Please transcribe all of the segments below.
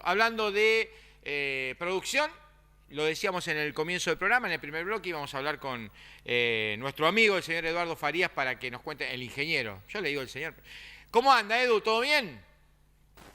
hablando de producción, lo decíamos en el comienzo del programa, en el primer bloque íbamos a hablar con nuestro amigo, el señor Eduardo Farías, para que nos cuente, el ingeniero, yo le digo el señor. ¿Cómo anda, Edu? ¿Todo bien?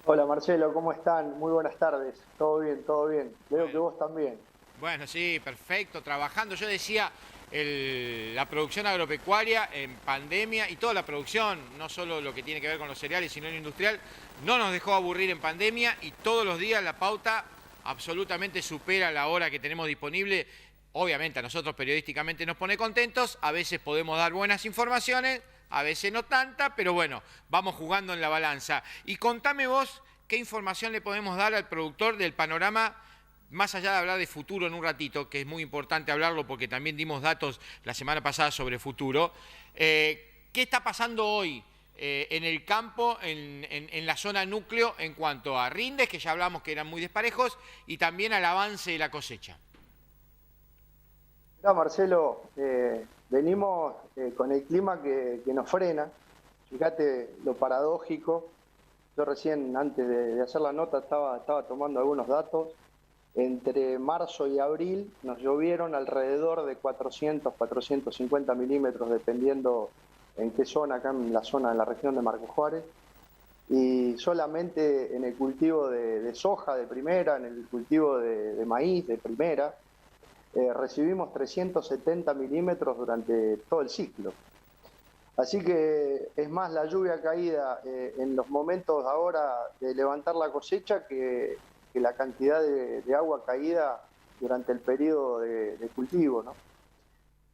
Hola Marcelo, ¿cómo están? Muy buenas tardes. Todo bien, todo bien. Veo que Bueno, vos también. bueno, sí, perfecto, trabajando. Yo decía, la producción agropecuaria en pandemia y toda la producción, no solo lo que tiene que ver con los cereales, sino en industrial, no nos dejó aburrir en pandemia y todos los días la pauta absolutamente supera la hora que tenemos disponible. Obviamente a nosotros periodísticamente nos pone contentos, a veces podemos dar buenas informaciones, a veces no tanta, pero bueno, vamos jugando en la balanza. Y contame vos qué información le podemos dar al productor del panorama, más allá de hablar de futuro en un ratito, que es muy importante hablarlo porque también dimos datos la semana pasada sobre futuro. ¿Qué está pasando hoy en el campo, en la zona núcleo, en cuanto a rindes, que ya hablamos que eran muy desparejos, y también al avance de la cosecha? Mirá Marcelo, venimos con el clima que nos frena. Fíjate lo paradójico. Yo recién, antes de hacer la nota, estaba tomando algunos datos. Entre marzo y abril nos llovieron alrededor de 400, 450 milímetros, dependiendo en qué zona, acá en la zona de la región de Marcos Juárez. Y solamente en el cultivo de soja de primera, en el cultivo de maíz de primera, recibimos 370 milímetros durante todo el ciclo. Así que es más la lluvia caída en los momentos ahora de levantar la cosecha que la cantidad de agua caída durante el periodo de cultivo, ¿no?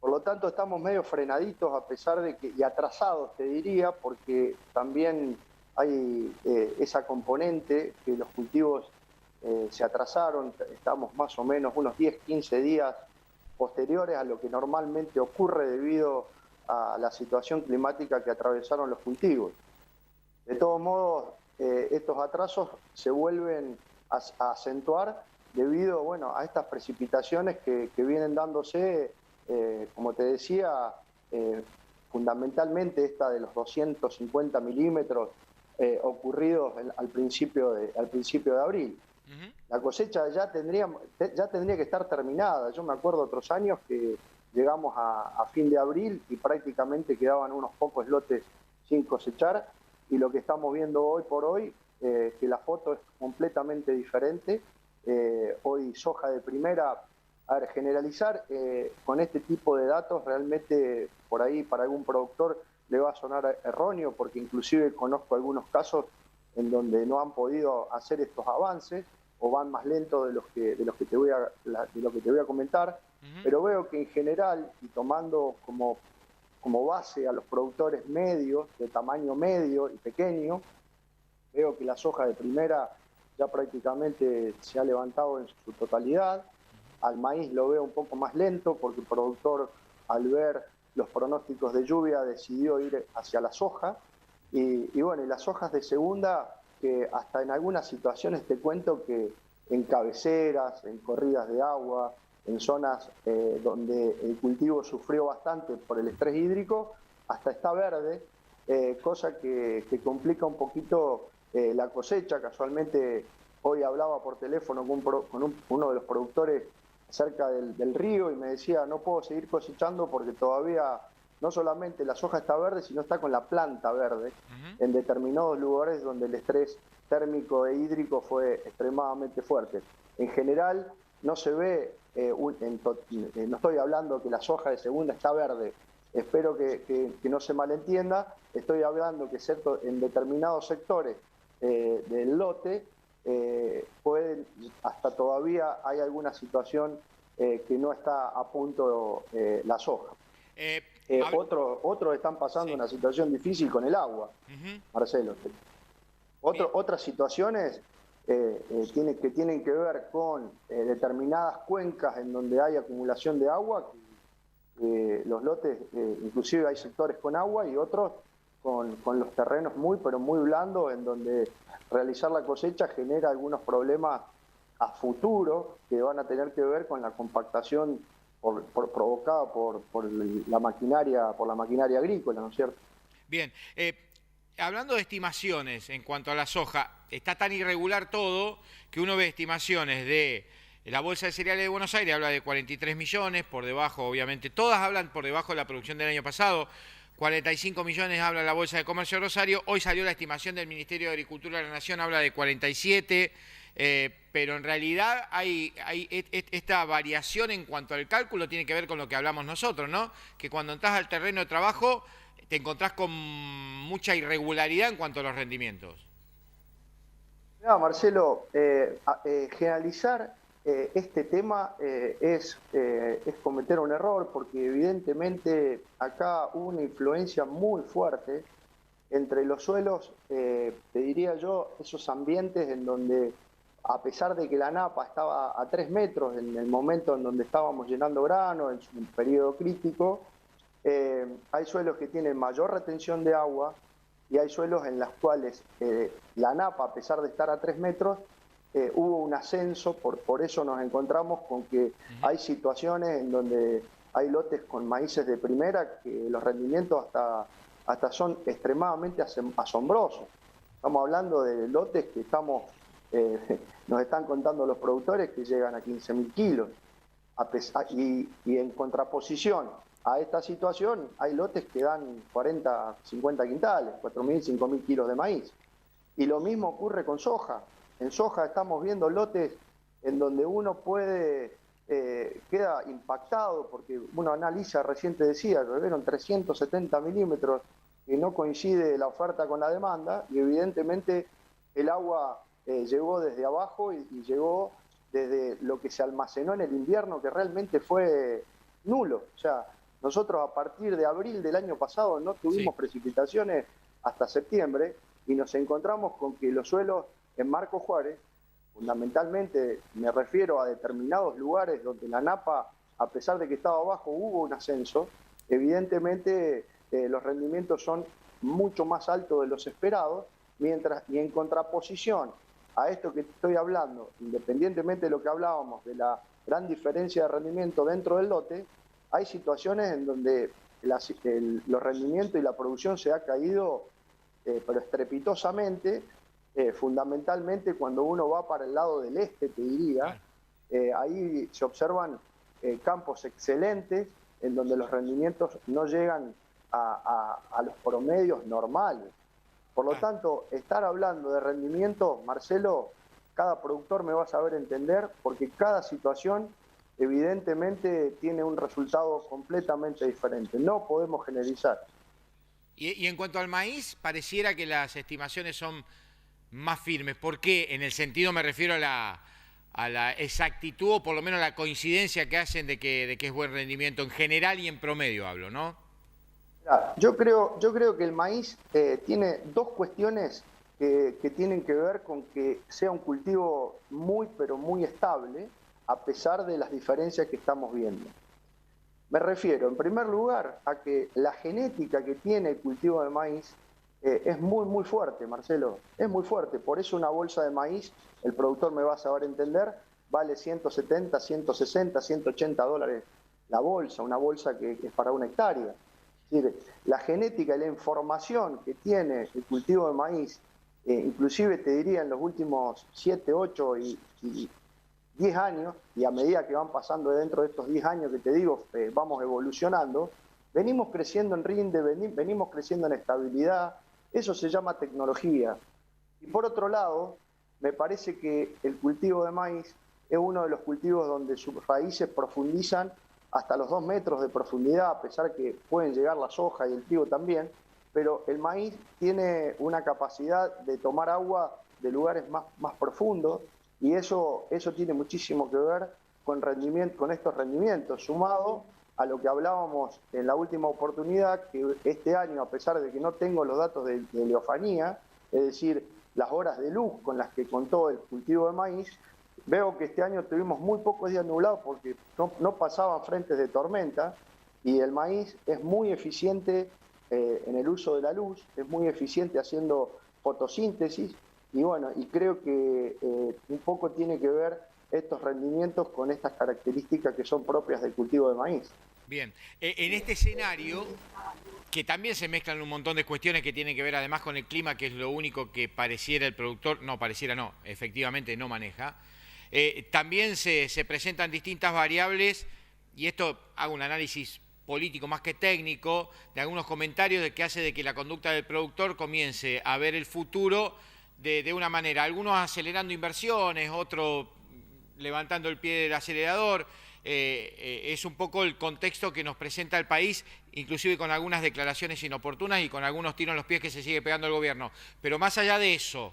Por lo tanto, estamos medio frenaditos a pesar de que, y atrasados te diría, porque también hay esa componente que los cultivos se atrasaron, estamos más o menos unos 10, 15 días posteriores a lo que normalmente ocurre debido a la situación climática que atravesaron los cultivos. De todos modos, estos atrasos se vuelven a acentuar debido, bueno, a estas precipitaciones que vienen dándose, como te decía, fundamentalmente esta de los 250 milímetros ocurridos al principio de abril. La cosecha ya tendría que estar terminada. Yo me acuerdo otros años que llegamos a fin de abril y prácticamente quedaban unos pocos lotes sin cosechar, y lo que estamos viendo hoy por hoy, que la foto es completamente diferente. Hoy soja de primera, a ver, generalizar con este tipo de datos realmente por ahí para algún productor le va a sonar erróneo, porque inclusive conozco algunos casos en donde no han podido hacer estos avances o van más lentos de lo que te voy a comentar, pero veo que en general, y tomando como base a los productores medios, de tamaño medio y pequeño, veo que la soja de primera ya prácticamente se ha levantado en su totalidad. Al maíz lo veo un poco más lento porque el productor, al ver los pronósticos de lluvia, decidió ir hacia la soja. Y bueno, y las hojas de segunda, que hasta en algunas situaciones te cuento que en cabeceras, en corridas de agua, en zonas donde el cultivo sufrió bastante por el estrés hídrico, hasta está verde, cosa que complica un poquito la cosecha. Casualmente hoy hablaba por teléfono con uno de los productores cerca del río y me decía, no puedo seguir cosechando porque todavía no solamente la soja está verde, sino está con la planta verde en determinados lugares donde el estrés térmico e hídrico fue extremadamente fuerte. En general no se ve, no estoy hablando que la soja de segunda está verde, espero que no se malentienda, estoy hablando que en determinados sectores del lote hasta todavía hay alguna situación que no está a punto la soja. Otros están pasando una situación difícil con el agua, Marcelo. Otras situaciones que tienen que ver con determinadas cuencas en donde hay acumulación de agua, los lotes, inclusive hay sectores con agua y otros con los terrenos pero muy blandos, en donde realizar la cosecha genera algunos problemas a futuro que van a tener que ver con la compactación provocada por la maquinaria agrícola, ¿no es cierto? Bien, hablando de estimaciones en cuanto a la soja, está tan irregular todo que uno ve estimaciones de la Bolsa de Cereales de Buenos Aires, habla de 43 millones, por debajo, obviamente, todas hablan por debajo de la producción del año pasado. 45 millones habla la Bolsa de Comercio de Rosario. Hoy salió la estimación del Ministerio de Agricultura de la Nación, habla de 47, pero en realidad hay esta variación en cuanto al cálculo, tiene que ver con lo que hablamos nosotros, ¿no? Que cuando entras al terreno de trabajo te encontrás con mucha irregularidad en cuanto a los rendimientos. No, Marcelo, generalizar este tema es cometer un error, porque evidentemente acá hubo una influencia muy fuerte entre los suelos, te diría yo, esos ambientes en donde, a pesar de que la napa estaba a 3 metros en el momento en donde estábamos llenando grano, en su periodo crítico, hay suelos que tienen mayor retención de agua y hay suelos en los cuales la napa, a pesar de estar a 3 metros, hubo un ascenso, por eso nos encontramos con que hay situaciones en donde hay lotes con maíces de primera que los rendimientos hasta son extremadamente asombrosos. Estamos hablando de lotes que nos están contando los productores que llegan a 15.000 kilos. Y en contraposición a esta situación, hay lotes que dan 40, 50 quintales, 4.000, 5.000 kilos de maíz. Y lo mismo ocurre con soja. En soja estamos viendo lotes en donde uno queda impactado, porque uno analiza, recién te decía, que vieron 370 milímetros, que no coincide la oferta con la demanda, y evidentemente el agua llegó desde abajo y llegó desde lo que se almacenó en el invierno, que realmente fue nulo. O sea, nosotros a partir de abril del año pasado no tuvimos precipitaciones hasta septiembre, y nos encontramos con que los suelos en Marcos Juárez, fundamentalmente me refiero a determinados lugares donde la napa, a pesar de que estaba abajo, hubo un ascenso, evidentemente los rendimientos son mucho más altos de los esperados, y en contraposición a esto que estoy hablando, independientemente de lo que hablábamos de la gran diferencia de rendimiento dentro del lote, hay situaciones en donde los rendimientos y la producción se ha caído, pero estrepitosamente, fundamentalmente cuando uno va para el lado del este, te diría, ahí se observan campos excelentes en donde los rendimientos no llegan a los promedios normales. Por lo tanto, estar hablando de rendimiento, Marcelo, cada productor me va a saber entender, porque cada situación evidentemente tiene un resultado completamente diferente. No podemos generalizar. Y en cuanto al maíz, pareciera que las estimaciones son más firmes. ¿Por qué? En el sentido, me refiero a la exactitud, o por lo menos la coincidencia que hacen de que es buen rendimiento en general y en promedio, hablo, ¿no? Yo creo que el maíz tiene dos cuestiones que tienen que ver con que sea un cultivo muy, pero muy estable, a pesar de las diferencias que estamos viendo. Me refiero, en primer lugar, a que la genética que tiene el cultivo de maíz es muy, muy fuerte, Marcelo. Es muy fuerte. Por eso una bolsa de maíz, el productor me va a saber entender, vale 170, 160, 180 dólares la bolsa, una bolsa que es para una hectárea. Es decir, la genética y la información que tiene el cultivo de maíz, inclusive te diría en los últimos 7, 8 y 10 años, y a medida que van pasando dentro de estos 10 años que te digo, vamos evolucionando, venimos creciendo en rinde, venimos creciendo en estabilidad, eso se llama tecnología. Y por otro lado, me parece que el cultivo de maíz es uno de los cultivos donde sus raíces profundizan hasta los 2 metros de profundidad, a pesar que pueden llegar la soja y el trigo también, pero el maíz tiene una capacidad de tomar agua de lugares más profundos, y eso tiene muchísimo que ver con estos rendimientos, sumado a lo que hablábamos en la última oportunidad, que este año, a pesar de que no tengo los datos de heliofanía, es decir, las horas de luz con las que contó el cultivo de maíz, veo que este año tuvimos muy pocos días nublados porque no pasaban frentes de tormenta, y el maíz es muy eficiente en el uso de la luz, es muy eficiente haciendo fotosíntesis, y bueno, y creo que un poco tiene que ver estos rendimientos con estas características que son propias del cultivo de maíz. Bien, en este escenario, que también se mezclan un montón de cuestiones que tienen que ver además con el clima, que es lo único que pareciera el productor, no, pareciera no, efectivamente no maneja, también se presentan distintas variables, y esto hago un análisis político más que técnico, de algunos comentarios de que hace de que la conducta del productor comience a ver el futuro de una manera, algunos acelerando inversiones, otros levantando el pie del acelerador. Es un poco el contexto que nos presenta el país, inclusive con algunas declaraciones inoportunas y con algunos tiros en los pies que se sigue pegando el gobierno. Pero más allá de eso,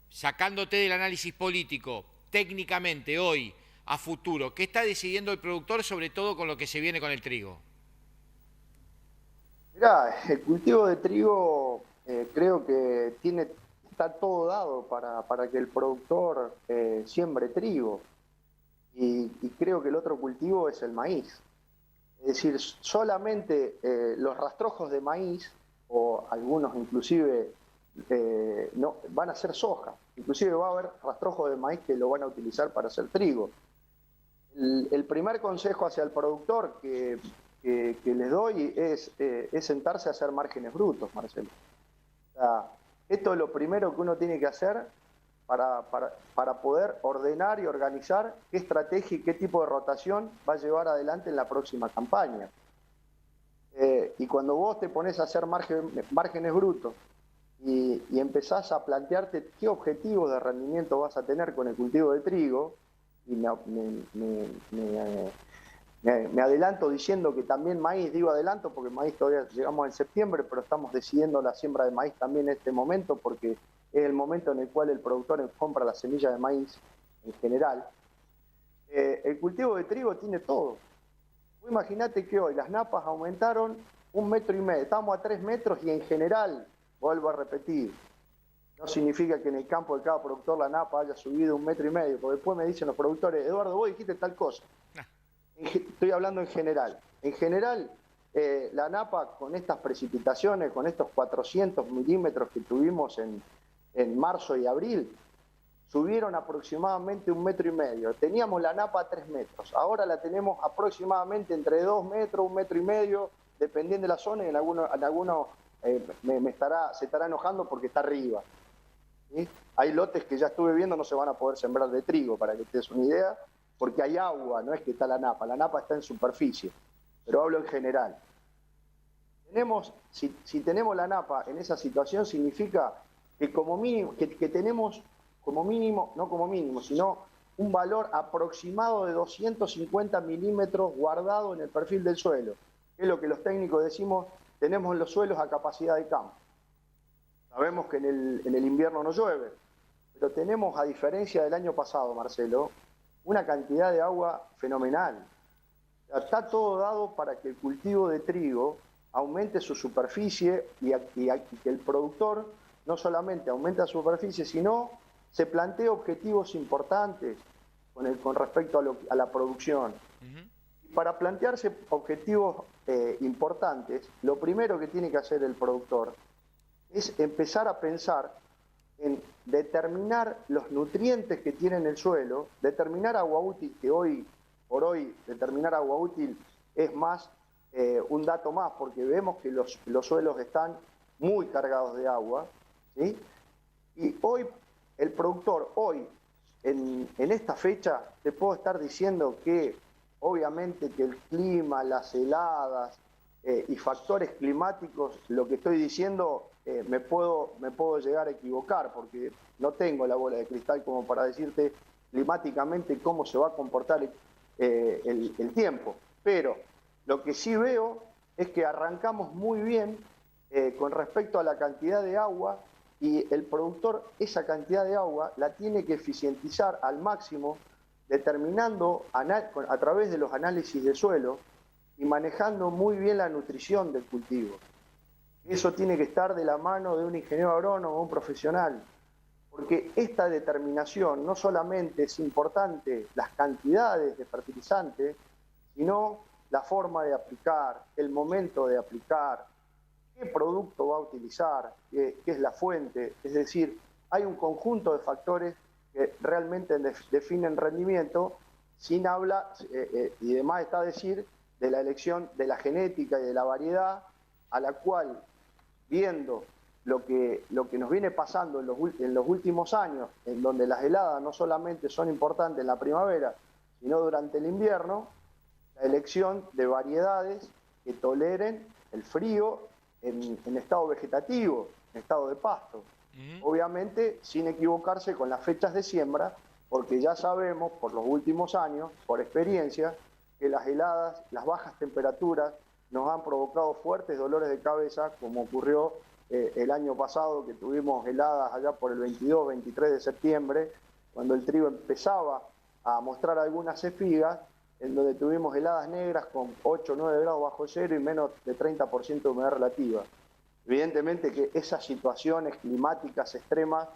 sacándote del análisis político, técnicamente hoy, a futuro, ¿qué está decidiendo el productor, sobre todo con lo que se viene con el trigo? Mirá, el cultivo de trigo creo que está todo dado para que el productor siembre trigo. Y creo que el otro cultivo es el maíz. Es decir, solamente los rastrojos de maíz, o algunos inclusive, no, van a ser soja. Inclusive va a haber rastrojos de maíz que lo van a utilizar para hacer trigo. El primer consejo hacia el productor que les doy es sentarse a hacer márgenes brutos, Marcelo. O sea, esto es lo primero que uno tiene que hacer para poder ordenar y organizar qué estrategia y qué tipo de rotación va a llevar adelante en la próxima campaña. Y cuando vos te pones a hacer márgenes brutos y empezás a plantearte qué objetivos de rendimiento vas a tener con el cultivo de trigo, y me adelanto diciendo que también maíz, digo adelanto porque maíz todavía llegamos en septiembre, pero estamos decidiendo la siembra de maíz también en este momento porque es el momento en el cual el productor compra la semilla de maíz en general. El cultivo de trigo tiene todo. Vos imaginate que hoy las napas aumentaron 1,5 metros, estamos a 3 metros y en general, vuelvo a repetir, no significa que en el campo de cada productor la napa haya subido 1,5 metros, porque después me dicen los productores, Eduardo, vos dijiste tal cosa. Estoy hablando en general. En general, la napa con estas precipitaciones, con estos 400 milímetros que tuvimos en marzo y abril, subieron aproximadamente 1,5 metros. Teníamos la napa a 3 metros. Ahora la tenemos aproximadamente entre 2 metros, 1,5 metros, dependiendo de la zona, y en algunos se estará enojando porque está arriba. ¿Sí? Hay lotes que ya estuve viendo, no se van a poder sembrar de trigo, para que te des una idea, porque hay agua, no es que está la napa está en superficie, pero hablo en general. Si tenemos la napa en esa situación, significa que como mínimo, que tenemos como mínimo, no como mínimo, sino un valor aproximado de 250 milímetros guardado en el perfil del suelo, que es lo que los técnicos decimos, tenemos en los suelos a capacidad de campo. Sabemos que en el invierno no llueve, pero tenemos, a diferencia del año pasado, Marcelo, una cantidad de agua fenomenal. O sea, está todo dado para que el cultivo de trigo aumente su superficie y que el productor no solamente aumente la superficie, sino se plantee objetivos importantes con respecto a la producción. Y para plantearse objetivos importantes, lo primero que tiene que hacer el productor es empezar a pensar en determinar los nutrientes que tiene en el suelo, determinar agua útil, que hoy por hoy determinar agua útil es más un dato más, porque vemos que los suelos están muy cargados de agua, ¿sí? Y hoy el productor, en esta fecha, te puedo estar diciendo que obviamente que el clima, las heladas y factores climáticos, lo que estoy diciendo, me puedo llegar a equivocar, porque no tengo la bola de cristal como para decirte climáticamente cómo se va a comportar el tiempo. Pero lo que sí veo es que arrancamos muy bien con respecto a la cantidad de agua, y el productor esa cantidad de agua la tiene que eficientizar al máximo, determinando a través de los análisis de suelo y manejando muy bien la nutrición del cultivo. Eso tiene que estar de la mano de un ingeniero agrónomo, un profesional, porque esta determinación no solamente es importante las cantidades de fertilizantes, sino la forma de aplicar, el momento de aplicar, qué producto va a utilizar, qué es la fuente. Es decir, hay un conjunto de factores que realmente definen rendimiento, sin hablar, y además está decir de la elección de la genética y de la variedad, a la cual, viendo lo que nos viene pasando en los últimos años, en donde las heladas no solamente son importantes en la primavera, sino durante el invierno, la elección de variedades que toleren el frío en estado vegetativo, en estado de pasto. Obviamente sin equivocarse con las fechas de siembra, porque ya sabemos por los últimos años, por experiencia, que las heladas, las bajas temperaturas nos han provocado fuertes dolores de cabeza, como ocurrió el año pasado, que tuvimos heladas allá por el 22, 23 de septiembre, cuando el trigo empezaba a mostrar algunas espigas, en donde tuvimos heladas negras con 8 o 9 grados bajo cero y menos de 30% de humedad relativa. Evidentemente que esas situaciones climáticas extremas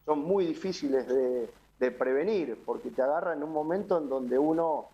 son muy difíciles de prevenir, porque te agarran en un momento en donde uno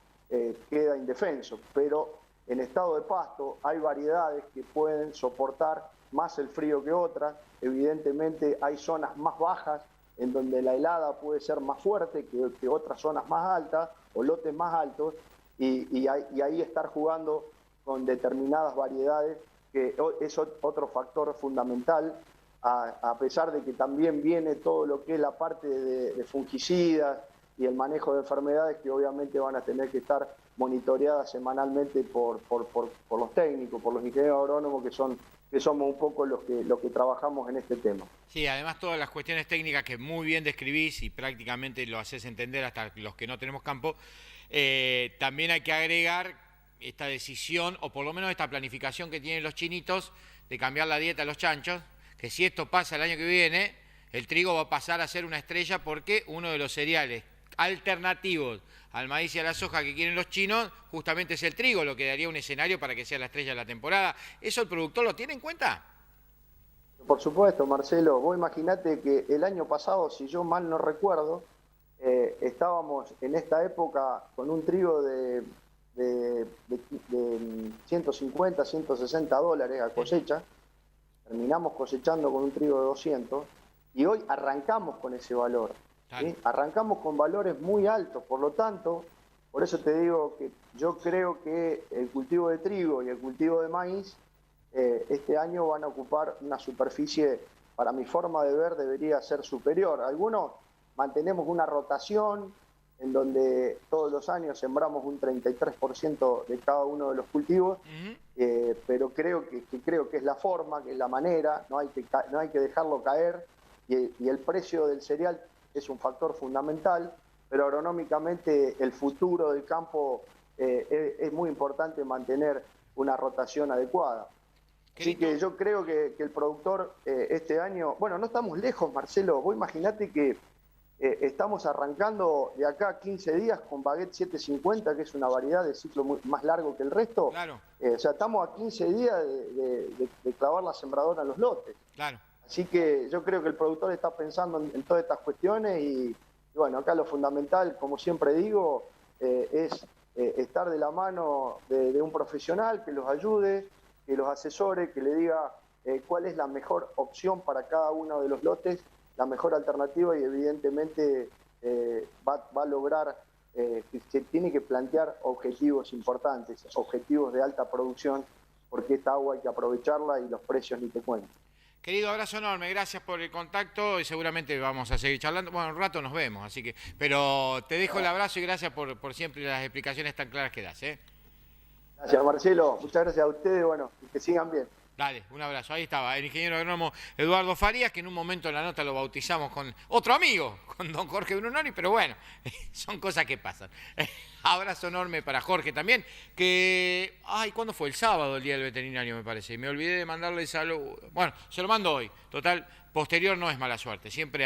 queda indefenso, pero en estado de pasto hay variedades que pueden soportar más el frío que otras. Evidentemente hay zonas más bajas en donde la helada puede ser más fuerte que otras zonas más altas o lotes más altos, y ahí estar jugando con determinadas variedades, que es otro factor fundamental, a pesar de que también viene todo lo que es la parte de fungicidas y el manejo de enfermedades, que obviamente van a tener que estar monitoreadas semanalmente por los técnicos, por los ingenieros agrónomos, que somos un poco los que trabajamos en este tema. Sí, además todas las cuestiones técnicas que muy bien describís y prácticamente lo haces entender hasta los que no tenemos campo, también hay que agregar esta decisión, o por lo menos esta planificación que tienen los chinitos de cambiar la dieta a los chanchos, que si esto pasa el año que viene, el trigo va a pasar a ser una estrella, porque uno de los cereales alternativos al maíz y a la soja que quieren los chinos justamente es el trigo, lo que daría un escenario para que sea la estrella de la temporada. ¿Eso el productor lo tiene en cuenta? Por supuesto, Marcelo. Vos imaginate que el año pasado, si yo mal no recuerdo, estábamos en esta época con un trigo de 150, 160 dólares a cosecha. Terminamos cosechando con un trigo de 200 y hoy arrancamos con ese valor. ¿Sí? Arrancamos con valores muy altos, por lo tanto, por eso te digo que yo creo que el cultivo de trigo y el cultivo de maíz este año van a ocupar una superficie, para mi forma de ver, debería ser superior. Algunos mantenemos una rotación en donde todos los años sembramos un 33% de cada uno de los cultivos, pero creo que es la forma, que es la manera, no hay que dejarlo caer, y el precio del cereal es un factor fundamental, pero agronómicamente el futuro del campo es muy importante mantener una rotación adecuada. Así que yo creo que el productor este año, bueno, no estamos lejos, Marcelo. Vos imaginate que estamos arrancando de acá a 15 días con Baguette 750, que es una variedad de ciclo más largo que el resto. Claro. O sea, estamos a 15 días de clavar la sembradora en los lotes. Claro. Así que yo creo que el productor está pensando en todas estas cuestiones y bueno, acá lo fundamental, como siempre digo, es estar de la mano de un profesional que los ayude, que los asesore, que le diga cuál es la mejor opción para cada uno de los lotes, la mejor alternativa, y evidentemente va a lograr que se tiene que plantear objetivos importantes, objetivos de alta producción, porque esta agua hay que aprovecharla y los precios ni te cuento. Querido, abrazo enorme, gracias por el contacto y seguramente vamos a seguir charlando. Bueno, un rato nos vemos, así que, pero te dejo el abrazo y gracias por siempre las explicaciones tan claras que das. Gracias, Marcelo. Muchas gracias a ustedes, bueno, y que sigan bien. Dale, un abrazo. Ahí estaba el ingeniero agrónomo Eduardo Farías, que en un momento en la nota lo bautizamos con otro amigo, con don Jorge Brunoni, pero bueno, son cosas que pasan. Abrazo enorme para Jorge también, que... Ay, ¿cuándo fue? El sábado, el día del veterinario, me parece. Y me olvidé de mandarle saludo. Bueno, se lo mando hoy. Total, posterior no es mala suerte, siempre antes.